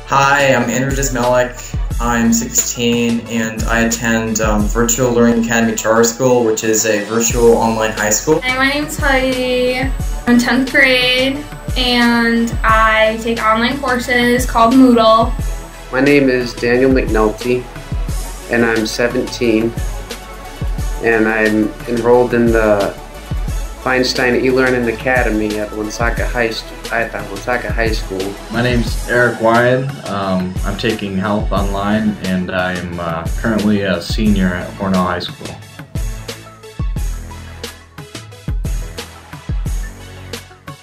Hi, I'm Andrew Dismelik. I'm 16 and I attend Virtual Learning Academy Charter School, which is a virtual online high school. Hi, my name's Heidi. I'm in 10th grade and I take online courses called Moodle. My name is Daniel McNulty and I'm 17 and I'm enrolled in the Feinstein eLearning Academy at Woonsocket High School. My name's Eric Wyan. I'm taking health online and I am currently a senior at Hornell High School.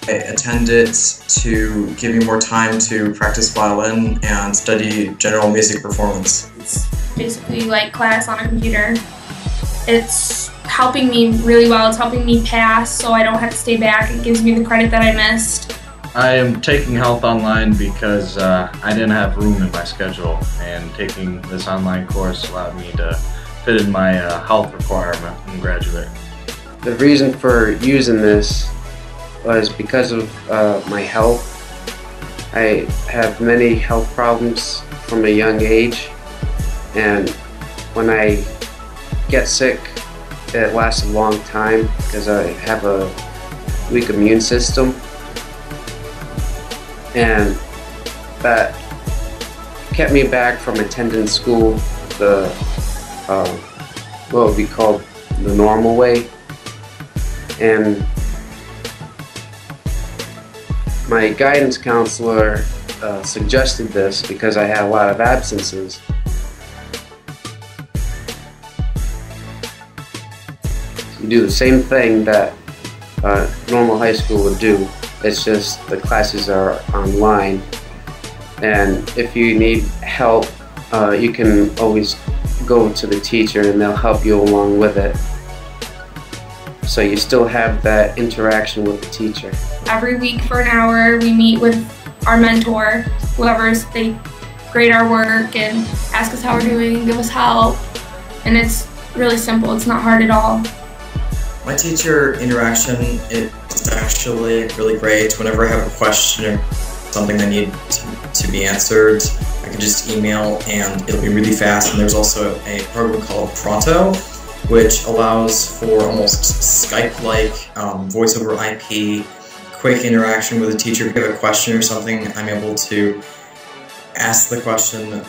I attend it to give me more time to practice violin and study general music performance. It's basically like class on a computer. It's helping me really well. It's helping me pass so I don't have to stay back. It gives me the credit that I missed. I am taking health online because I didn't have room in my schedule, and taking this online course allowed me to fit in my health requirement and graduate. The reason for using this was because of my health. I have many health problems from a young age, and when I get sick, it lasts a long time because I have a weak immune system, and that kept me back from attending school the what would be called the normal way. And my guidance counselor suggested this because I had a lot of absences. You do the same thing that normal high school would do. It's just the classes are online, and if you need help, you can always go to the teacher and they'll help you along with it. So you still have that interaction with the teacher. Every week for an hour we meet with our mentor, they grade our work and ask us how we're doing and give us help. And it's really simple, it's not hard at all. My teacher interaction is actually really great. Whenever I have a question or something that needs to be answered, I can just email and it'll be really fast. And there's also a program called Pronto, which allows for almost Skype-like voice over IP, quick interaction with a teacher. If you have a question or something, I'm able to ask the question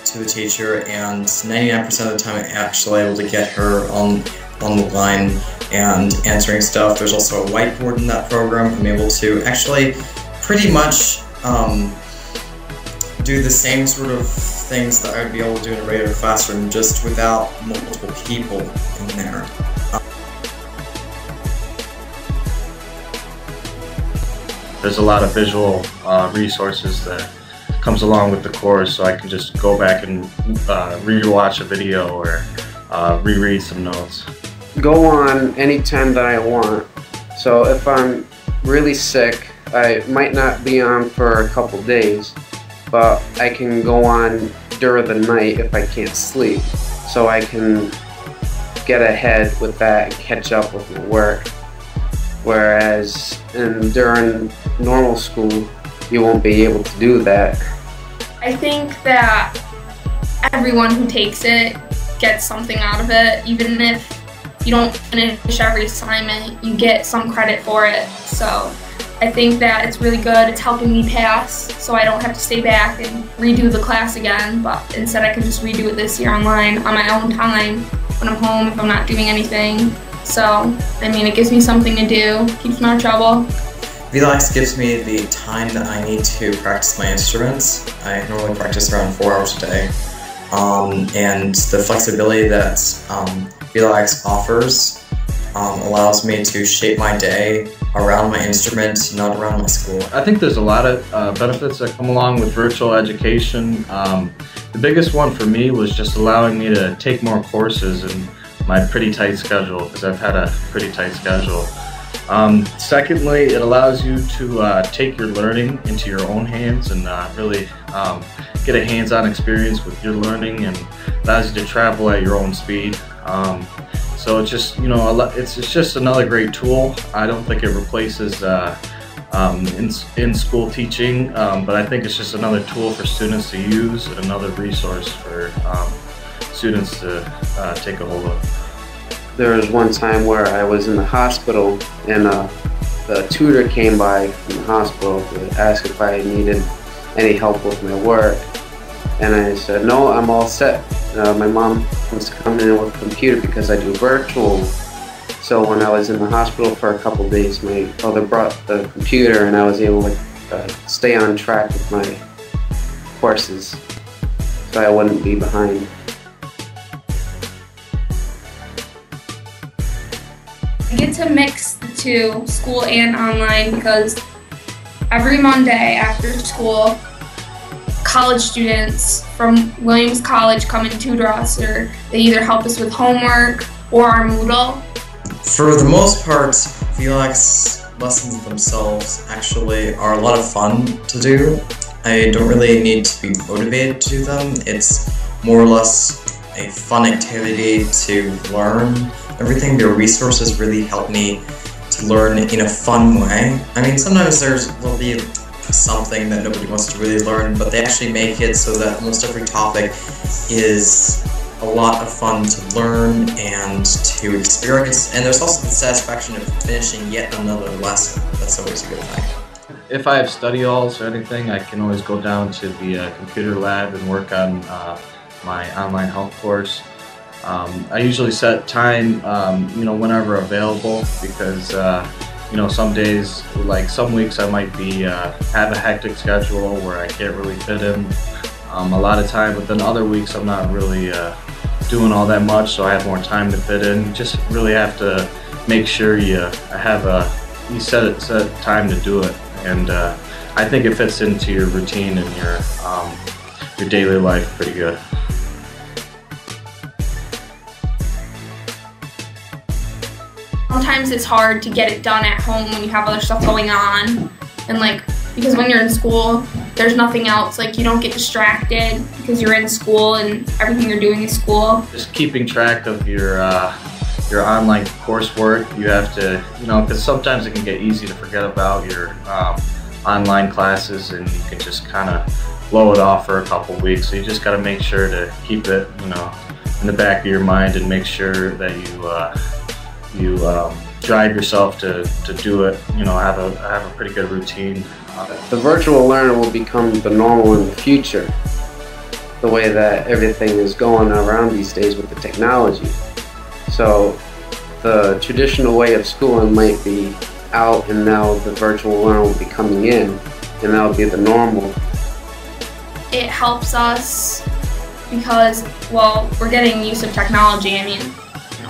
to the teacher, and 99% of the time I'm actually able to get her on the line and answering stuff. There's also a whiteboard in that program. I'm able to actually pretty much do the same sort of things that I'd be able to do in a regular classroom, just without multiple people in there. There's a lot of visual resources that comes along with the course, so I can just go back and rewatch a video or reread some notes. Go on anytime that I want. So if I'm really sick, I might not be on for a couple days, but I can go on during the night if I can't sleep. So I can get ahead with that and catch up with my work. Whereas during normal school, you won't be able to do that. I think that everyone who takes it gets something out of it. Even if you don't finish every assignment, you get some credit for it. So I think that it's really good. It's helping me pass, so I don't have to stay back and redo the class again, but instead I can just redo it this year online on my own time when I'm home if I'm not doing anything. So, I mean, it gives me something to do, keeps me out of trouble. VLAX gives me the time that I need to practice my instruments. I normally practice around 4 hours a day. And the flexibility that VLAX offers allows me to shape my day around my instrument, not around my school. I think there's a lot of benefits that come along with virtual education. The biggest one for me was just allowing me to take more courses in my pretty tight schedule, because I've had a pretty tight schedule. Secondly, it allows you to take your learning into your own hands and really get a hands-on experience with your learning, and allows you to travel at your own speed. So it's just, it's just another great tool. I don't think it replaces in school teaching, but I think it's just another tool for students to use and another resource for students to take a hold of. There was one time where I was in the hospital and the tutor came by from the hospital to ask if I needed any help with my work. And I said, no, I'm all set. My mom wants to come in with a computer because I do virtual. So when I was in the hospital for a couple days, my father brought the computer and I was able to stay on track with my courses so I wouldn't be behind. I get to mix the two, school and online, because every Monday after school, college students from Williams College come and tutor us, or they either help us with homework or our Moodle. For the most part, VLX lessons themselves actually are a lot of fun to do. I don't really need to be motivated to do them. It's more or less a fun activity to learn everything. Their resources really help me to learn in a fun way. I mean, sometimes will be something that nobody wants to really learn, but they actually make it so that almost every topic is a lot of fun to learn and to experience. And there's also the satisfaction of finishing yet another lesson. That's always a good thing. If I have study halls or anything, I can always go down to the computer lab and work on my online health course. I usually set time, whenever available, because some days, like some weeks, I might be have a hectic schedule where I can't really fit in a lot of time. But then other weeks, I'm not really doing all that much, so I have more time to fit in. You just really have to make sure you set time to do it, and I think it fits into your routine and your daily life pretty good. Sometimes it's hard to get it done at home when you have other stuff going on, and because when you're in school, there's nothing else. You don't get distracted because you're in school and everything you're doing is school. Just keeping track of your online coursework, you have to, because sometimes it can get easy to forget about your online classes, and you can just kind of blow it off for a couple weeks. So you just got to make sure to keep it, in the back of your mind, and make sure that you drive yourself to do it. Have a pretty good routine. The virtual learner will become the normal in the future, the way that everything is going around these days with the technology. So the traditional way of schooling might be out, and now the virtual learner will be coming in, and that will be the normal. It helps us because, we're getting use of technology. I mean,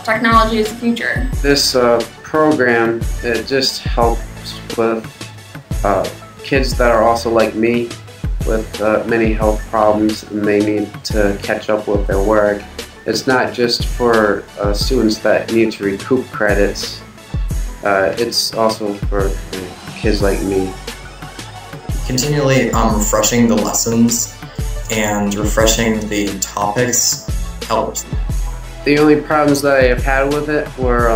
technology is the future. This program, it just helps with kids that are also like me with many health problems, and they need to catch up with their work. It's not just for students that need to recoup credits. It's also for kids like me. Continually refreshing the lessons and refreshing the topics helps. The only problems that I have had with it were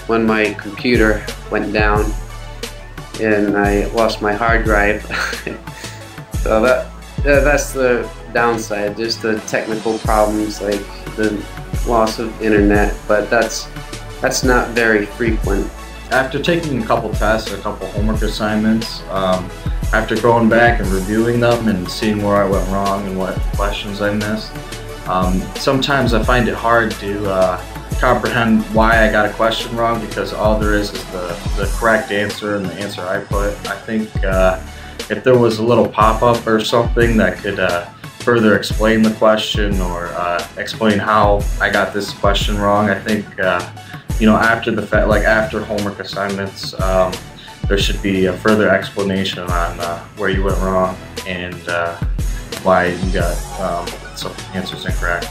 when my computer went down and I lost my hard drive. So that's the downside, just the technical problems, like the loss of internet, but that's not very frequent. After taking a couple tests, a couple homework assignments, after going back and reviewing them and seeing where I went wrong and what questions I missed, sometimes I find it hard to comprehend why I got a question wrong, because all there is the correct answer and the answer I put. I think if there was a little pop-up or something that could further explain the question or explain how I got this question wrong, I think after the fact, after homework assignments, there should be a further explanation on where you went wrong and why you got some answers incorrect.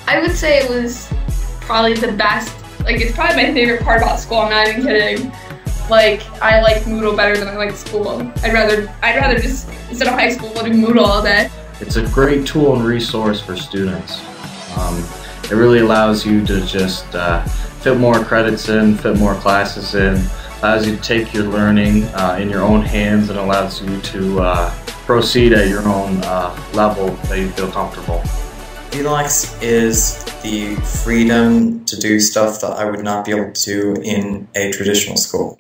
I would say it was probably the best. It's probably my favorite part about school. I'm not even kidding. I like Moodle better than I like school. I'd rather just, instead of high school, do Moodle all day. It's a great tool and resource for students. It really allows you to just fit more credits in, fit more classes in, allows you to take your learning in your own hands and allows you to proceed at your own level that you feel comfortable. VLAX is the freedom to do stuff that I would not be able to do in a traditional school.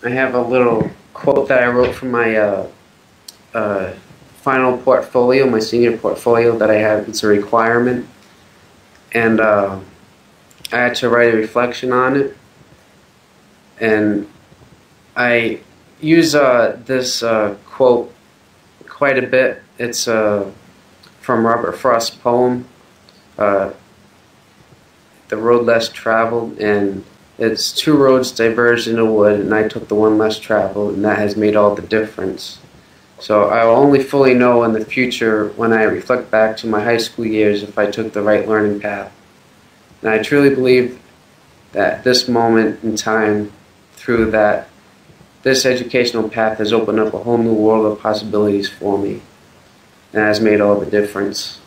I have a little quote that I wrote for my final portfolio, my senior portfolio that I had. It's a requirement, and I had to write a reflection on it, and I use this quote quite a bit. It's from Robert Frost's poem, The Road Less Traveled, and it's two roads diverged in a wood, and I took the one less traveled, and that has made all the difference. So I will only fully know in the future when I reflect back to my high school years if I took the right learning path. And I truly believe that this moment in time, through that, this educational path has opened up a whole new world of possibilities for me, and has made all the difference.